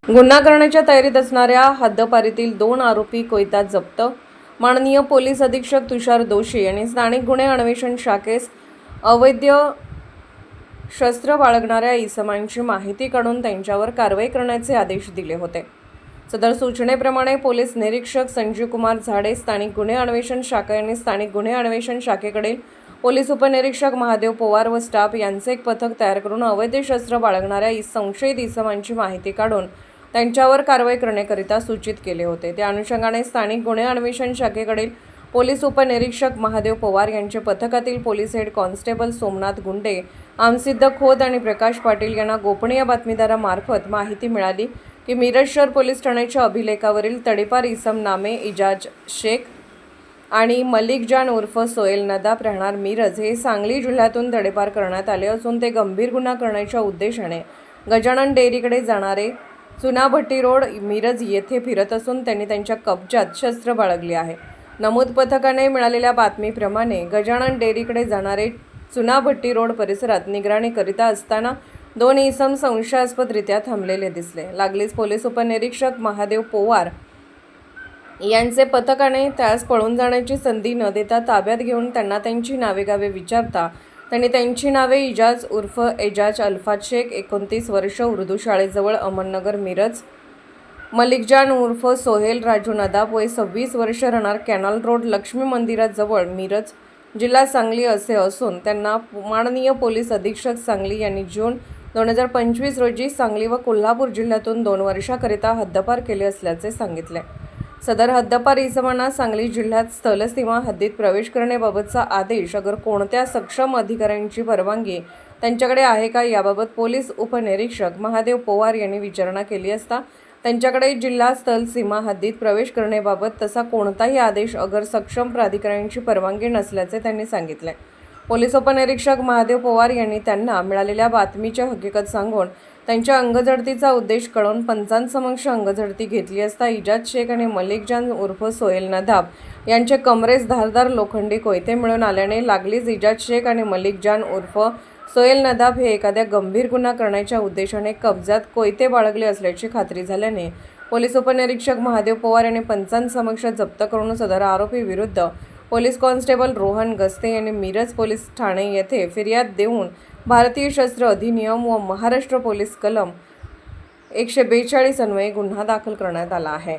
गुन्हा करण्याच्या तयारीत असणाऱ्या हद्दपारीतील 2 आरोपी कोयत्यात जप्त। माननीय पोलीस अधीक्षक तुषार दोशी यांनी स्थानिक गुन्हे अन्वेषण शाखेस अवैध शस्त्र बाळगणाऱ्या इसमांची माहिती काढून त्यांच्यावर कारवाई करण्याचे आदेश दिले होते। सदर सूचनेप्रमाणे पोलीस निरीक्षक संजीव कुमार झाडे, स्थानिक गुन्हे अन्वेषण शाखा यांनी स्थानिक गुन्हे अन्वेषण शाखेकडील पोलीस उपनिरीक्षक महादेव पवार व स्टाफ यांचे एक पथक तयार करून अवैध शस्त्र बाळगणाऱ्या संशयित इसमांची माहिती काढून त्यांच्यावर कारवाई करण्याकरिता सूचित केले होते। त्या अनुषंगाने स्थानिक गुन्हे अन्वेषण शाखेकडील पोलीस उपनिरीक्षक महादेव पवार यांचे पथकातील पोलीस हेड कॉन्स्टेबल सोमनाथ गुंडे, आमसिद्ध खोत आणि प्रकाश पाटील यांना गोपनीय बातमीदारामार्फत माहिती मिळाली की मिरज शहर पोलीस ठाण्याच्या अभिलेखावरील तडीपार इसम नामे इजाज शेख आणि मलिक जान उर्फ सोहेल नदाब राहणार मिरज हे सांगली जिल्ह्यातून तडीपार करण्यात आले असून ते गंभीर गुन्हा करण्याच्या उद्देशाने गजानन डेअरीकडे जाणारे चुनाभट्टी रोड मिरज येथे फिरत असून त्यांनी त्यांच्या कब्जात शस्त्र बाळगले आहे। नमूद पथकाने मिळालेल्या बातमीप्रमाणे गजानन डेअरीकडे जाणारे चुनाभट्टी रोड परिसरात निगराणी करीता असताना 2 इसम संशयास्पदरित्या थांबलेले दिसले। लागलीच पोलीस उपनिरीक्षक महादेव पवार यांचे पथकाने त्यास पळून जाण्याची संधी न देता ताब्यात घेऊन त्यांना त्यांची नावे गावे विचारता त्यांनी त्यांची नावे इजाज उर्फ एजाज अल्फाज शेख 29 वर्ष, उर्दू शाळेजवळ अमननगर मिरज, मलिकजान उर्फ सोहेल राजू नदाब वय 26 वर्ष, राहणार कॅनल रोड लक्ष्मी मंदिराजवळ मिरज, जिल्हा सांगली असे असून त्यांना माननीय पोलीस अधीक्षक सांगली यांनी जून 2025 रोजी सांगली व कोल्हापूर जिल्ह्यातून 2 वर्षाकरिता हद्दपार केले असल्याचे सांगितले। सदर हद्दपार इसमांना सांगली जिल्ह्यात स्थलसीमा हद्दीत प्रवेश करण्याबाबतचा आदेश अगर कोणत्या सक्षम अधिकाऱ्यांची परवानगी त्यांच्याकडे आहे का याबाबत पोलीस उपनिरीक्षक महादेव पवार यांनी विचारणा केली असता त्यांच्याकडे जिल्हा स्थलसीमा हद्दीत प्रवेश करण्याबाबत तसा कोणताही आदेश अगर सक्षम प्राधिकाऱ्यांची परवानगी नसल्याचे त्यांनी सांगितले। पोलीस उपनिरीक्षक महादेव पवार यांनी त्यांना मिळालेल्या बातमीची हकीकत सांगून त्यांच्या अंगझडतीचा उद्देश कळून पंचांसमक्ष अंगझडती घेतली असता इजाज शेख आणि मलिक जान उर्फ सोहेल नदाब यांचे कमरेस धारदार लोखंडी कोयते मिळून आल्याने लागलीच इजाज शेख आणि मलिक जान उर्फ सोहेल नदाब हे एखाद्या गंभीर गुन्हा करण्याच्या उद्देशाने कब्जात कोयते बाळगले असल्याची खात्री झाल्याने पोलीस उपनिरीक्षक महादेव पवार यांनी पंचांसमक्ष जप्त करून सदर आरोपी विरुद्ध पोलीस कॉन्स्टेबल रोहन गस्ते यांनी मिरज पोलीस ठाणे येथे फिर्याद देऊन भारतीय शस्त्र अधिनियम व महाराष्ट्र पोलीस कलम 142 अन्वये गुन्हा दाखल करण्यात आला आहे।